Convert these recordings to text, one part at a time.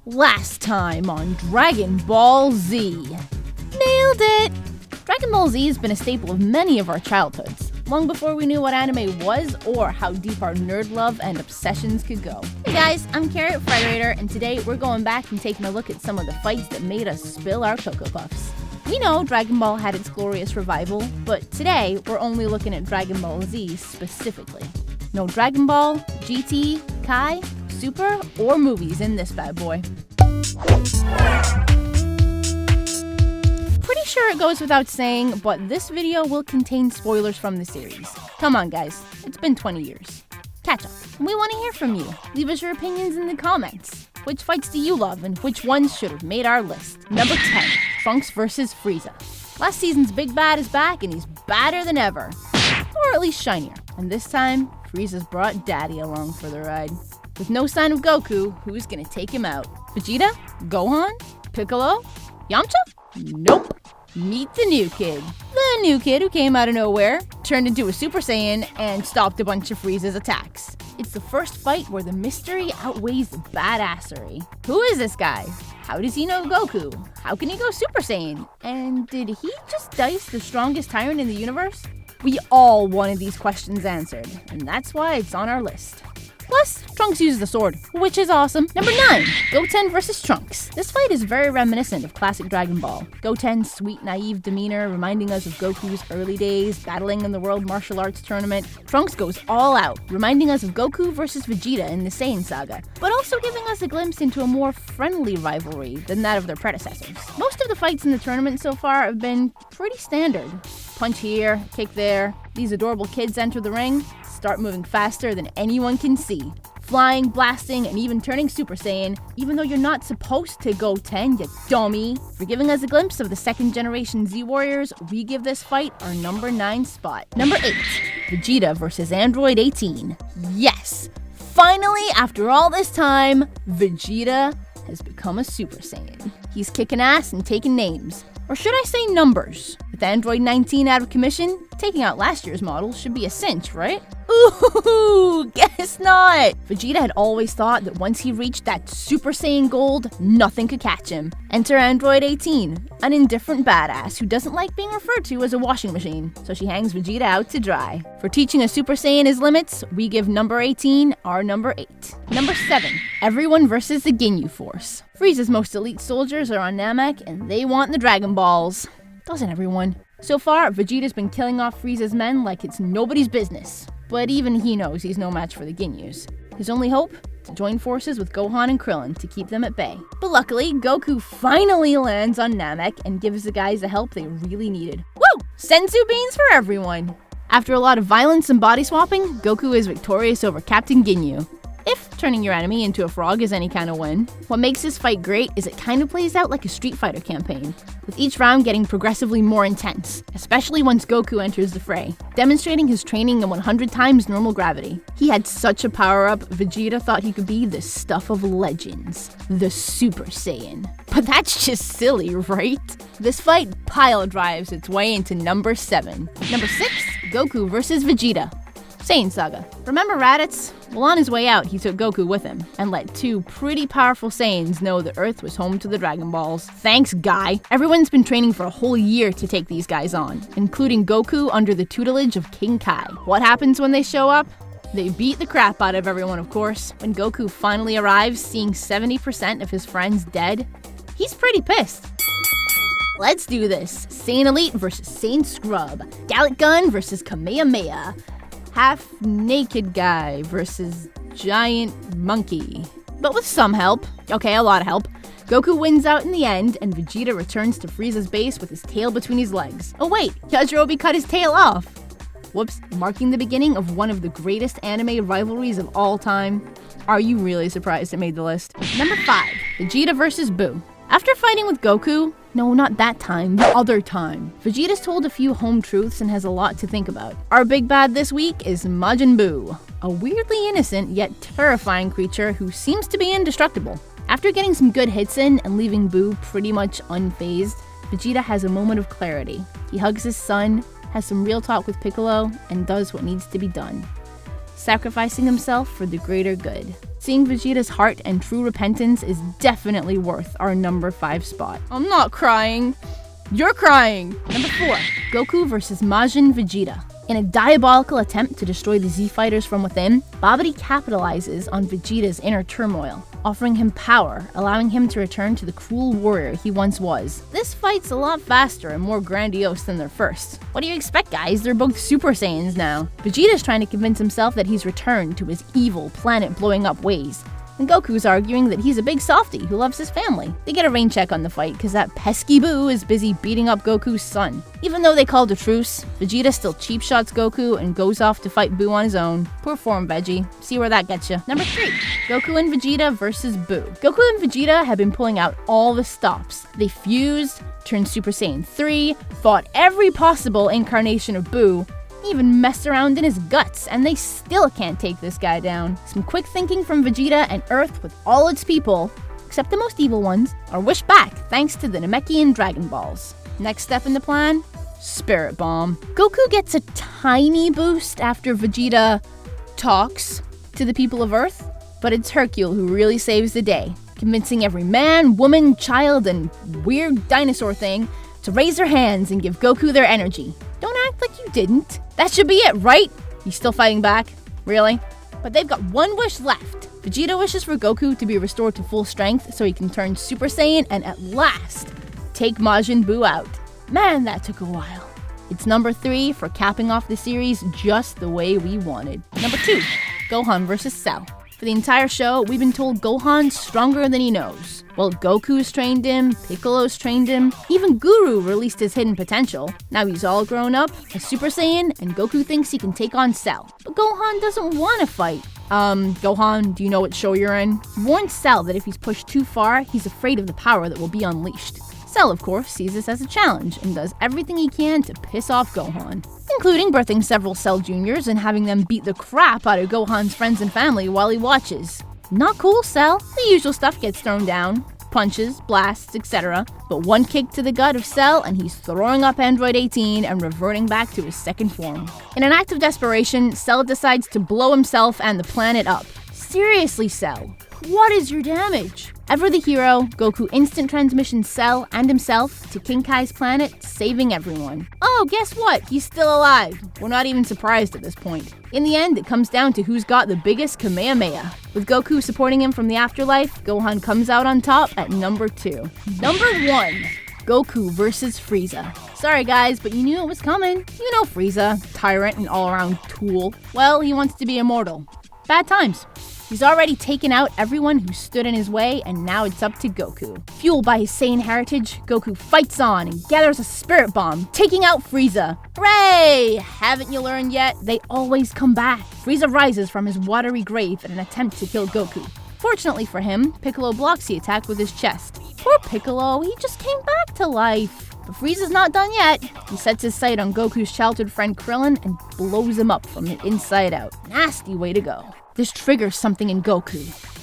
Last time on Dragon Ball Z. Nailed it! Dragon Ball Z has been a staple of many of our childhoods, long before we knew what anime was or how deep our nerd love and obsessions could go. Hey guys, I'm Channel Frederator, and today we're going back and taking a look at some of the fights that made us spill our Cocoa Puffs. We know Dragon Ball had its glorious revival, but today we're only looking at Dragon Ball Z specifically. No Dragon Ball, GT, Kai, Super, or movies in this bad boy. Pretty sure it goes without saying, but this video will contain spoilers from the series. Come on guys, it's been 20 years. Catch up. We want to hear from you. Leave us your opinions in the comments. Which fights do you love and which ones should have made our list? Number 10, Trunks vs Frieza. Last season's big bad is back and he's badder than ever. Or at least shinier. And this time, Frieza's brought Daddy along for the ride. With no sign of Goku, who's gonna take him out? Vegeta? Gohan? Piccolo? Yamcha? Nope. Meet the new kid. The new kid who came out of nowhere, turned into a Super Saiyan, and stopped a bunch of Frieza's attacks. It's the first fight where the mystery outweighs the badassery. Who is this guy? How does he know Goku? How can he go Super Saiyan? And did he just dice the strongest tyrant in the universe? We all wanted these questions answered, and that's why it's on our list. Plus, Trunks uses the sword, which is awesome. Number 9, Goten vs Trunks. This fight is very reminiscent of classic Dragon Ball. Goten's sweet, naive demeanor reminding us of Goku's early days, battling in the World Martial Arts Tournament. Trunks goes all out, reminding us of Goku vs Vegeta in the Saiyan saga, but also giving us a glimpse into a more friendly rivalry than that of their predecessors. Most of the fights in the tournament so far have been pretty standard. Punch here, kick there. These adorable kids enter the ring, start moving faster than anyone can see. Flying, blasting, and even turning Super Saiyan, even though you're not supposed to go 10, you dummy. For giving us a glimpse of the second generation Z Warriors, we give this fight our number 9 spot. Number 8, Vegeta vs Android 18. Yes! Finally, after all this time, Vegeta has become a Super Saiyan. He's kicking ass and taking names. Or should I say numbers? With Android 19 out of commission, taking out last year's model should be a cinch, right? Ooh, guess not! Vegeta had always thought that once he reached that Super Saiyan Gold, nothing could catch him. Enter Android 18, an indifferent badass who doesn't like being referred to as a washing machine, so she hangs Vegeta out to dry. For teaching a Super Saiyan his limits, we give number 18 our number 8. Number 7, Everyone vs the Ginyu Force. Frieza's most elite soldiers are on Namek, and they want the Dragon Balls. Doesn't everyone? So far, Vegeta's been killing off Frieza's men like it's nobody's business. But even he knows he's no match for the Ginyus. His only hope? To join forces with Gohan and Krillin to keep them at bay. But luckily, Goku finally lands on Namek and gives the guys the help they really needed. Woo! Senzu beans for everyone! After a lot of violence and body swapping, Goku is victorious over Captain Ginyu. If turning your enemy into a frog is any kind of win. What makes this fight great is it kind of plays out like a Street Fighter campaign, with each round getting progressively more intense, especially once Goku enters the fray, demonstrating his training in 100 times normal gravity. He had such a power-up, Vegeta thought he could be the stuff of legends, the Super Saiyan. But that's just silly, right? This fight pile drives its way into number 7. Number 6, Goku vs Vegeta. Saiyan Saga. Remember Raditz? Well, on his way out, he took Goku with him, and let 2 pretty powerful Saiyans know the Earth was home to the Dragon Balls. Thanks, guy! Everyone's been training for a whole year to take these guys on, including Goku under the tutelage of King Kai. What happens when they show up? They beat the crap out of everyone, of course. When Goku finally arrives, seeing 70% of his friends dead, he's pretty pissed. Let's do this. Saiyan Elite versus Saiyan Scrub. Gallic Gun versus Kamehameha. Half-naked guy versus giant monkey. But with some help, okay, a lot of help, Goku wins out in the end, and Vegeta returns to Frieza's base with his tail between his legs. Oh wait, Yajirobe cut his tail off! Whoops, marking the beginning of one of the greatest anime rivalries of all time. Are you really surprised it made the list? Number 5, Vegeta vs Buu. After fighting with Goku, no, not that time, the other time, Vegeta's told a few home truths and has a lot to think about. Our big bad this week is Majin Buu, a weirdly innocent yet terrifying creature who seems to be indestructible. After getting some good hits in and leaving Buu pretty much unfazed, Vegeta has a moment of clarity. He hugs his son, has some real talk with Piccolo, and does what needs to be done, sacrificing himself for the greater good. Seeing Vegeta's heart and true repentance is definitely worth our number 5 spot. I'm not crying. You're crying! Number 4, Goku vs Majin Vegeta. In a diabolical attempt to destroy the Z-Fighters from within, Babidi capitalizes on Vegeta's inner turmoil, offering him power, allowing him to return to the cruel warrior he once was. This fight's a lot faster and more grandiose than their first. What do you expect, guys? They're both Super Saiyans now. Vegeta's trying to convince himself that he's returned to his evil, planet-blowing-up ways. And Goku's arguing that he's a big softie who loves his family. They get a rain check on the fight because that pesky Boo is busy beating up Goku's son. Even though they called a truce, Vegeta still cheap shots Goku and goes off to fight Boo on his own. Poor form, Veggie. See where that gets you. Number 3, Goku and Vegeta versus Boo. Goku and Vegeta have been pulling out all the stops. They fused, turned Super Saiyan 3, fought every possible incarnation of Boo, even messed around in his guts, and they still can't take this guy down. Some quick thinking from Vegeta, and Earth with all its people, except the most evil ones, are wished back thanks to the Namekian Dragon Balls. Next step in the plan? Spirit Bomb. Goku gets a tiny boost after Vegeta talks to the people of Earth, but it's Hercule who really saves the day, convincing every man, woman, child, and weird dinosaur thing to raise their hands and give Goku their energy. Don't act like you didn't. That should be it, right? He's still fighting back? Really? But they've got one wish left. Vegeta wishes for Goku to be restored to full strength so he can turn Super Saiyan and at last take Majin Buu out. Man, that took a while. It's number 3 for capping off the series just the way we wanted. Number 2, Gohan vs Cell. For the entire show, we've been told Gohan's stronger than he knows. Well, Goku's trained him, Piccolo's trained him, even Guru released his hidden potential. Now he's all grown up, a Super Saiyan, and Goku thinks he can take on Cell. But Gohan doesn't want to fight. Gohan, do you know what show you're in? He warns Cell that if he's pushed too far, he's afraid of the power that will be unleashed. Cell, of course, sees this as a challenge and does everything he can to piss off Gohan, including birthing several Cell Juniors and having them beat the crap out of Gohan's friends and family while he watches. Not cool, Cell. The usual stuff gets thrown down. Punches, blasts, etc. But one kick to the gut of Cell and he's throwing up Android 18 and reverting back to his second form. In an act of desperation, Cell decides to blow himself and the planet up. Seriously, Cell, what is your damage? Ever the hero, Goku instant transmissions Cell and himself to King Kai's planet, saving everyone. Oh, guess what? He's still alive. We're not even surprised at this point. In the end, it comes down to who's got the biggest Kamehameha. With Goku supporting him from the afterlife, Gohan comes out on top at number 2. Number 1, Goku vs Frieza. Sorry guys, but you knew it was coming. You know Frieza, tyrant and all-around tool. Well, he wants to be immortal. Bad times. He's already taken out everyone who stood in his way, and now it's up to Goku. Fueled by his Saiyan heritage, Goku fights on and gathers a spirit bomb, taking out Frieza. Hooray! Haven't you learned yet? They always come back. Frieza rises from his watery grave in an attempt to kill Goku. Fortunately for him, Piccolo blocks the attack with his chest. Poor Piccolo, he just came back to life. But Frieza's not done yet. He sets his sight on Goku's childhood friend Krillin and blows him up from the inside out. Nasty way to go. This triggers something in Goku.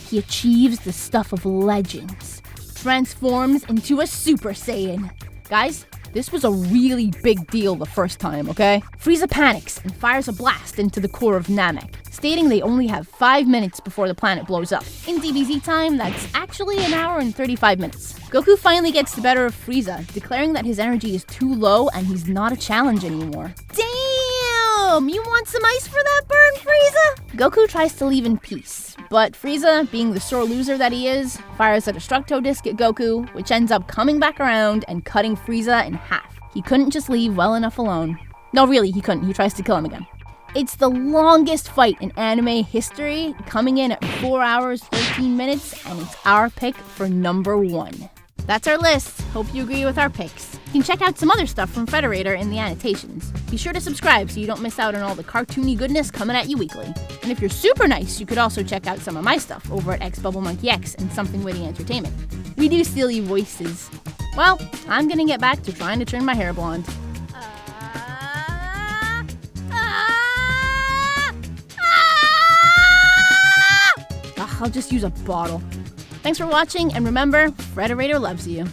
He achieves the stuff of legends. Transforms into a Super Saiyan. Guys, this was a really big deal the first time, okay? Frieza panics and fires a blast into the core of Namek, stating they only have 5 minutes before the planet blows up. In DBZ time, that's actually an hour and 35 minutes. Goku finally gets the better of Frieza, declaring that his energy is too low and he's not a challenge anymore. Damn! You want some ice for that burn, Frieza? Goku tries to leave in peace, but Frieza, being the sore loser that he is, fires a Destructo Disc at Goku, which ends up coming back around and cutting Frieza in half. He couldn't just leave well enough alone. No, really, he couldn't. He tries to kill him again. It's the longest fight in anime history, coming in at 4 hours, 13 minutes, and it's our pick for number 1. That's our list. Hope you agree with our picks. You can check out some other stuff from Frederator in the annotations. Be sure to subscribe so you don't miss out on all the cartoony goodness coming at you weekly. And if you're super nice, you could also check out some of my stuff over at XBubbleMonkeyX and Something Witty Entertainment. We do silly voices. Well, I'm gonna get back to trying to turn my hair blonde. I'll just use a bottle. Thanks for watching, and remember, Frederator loves you.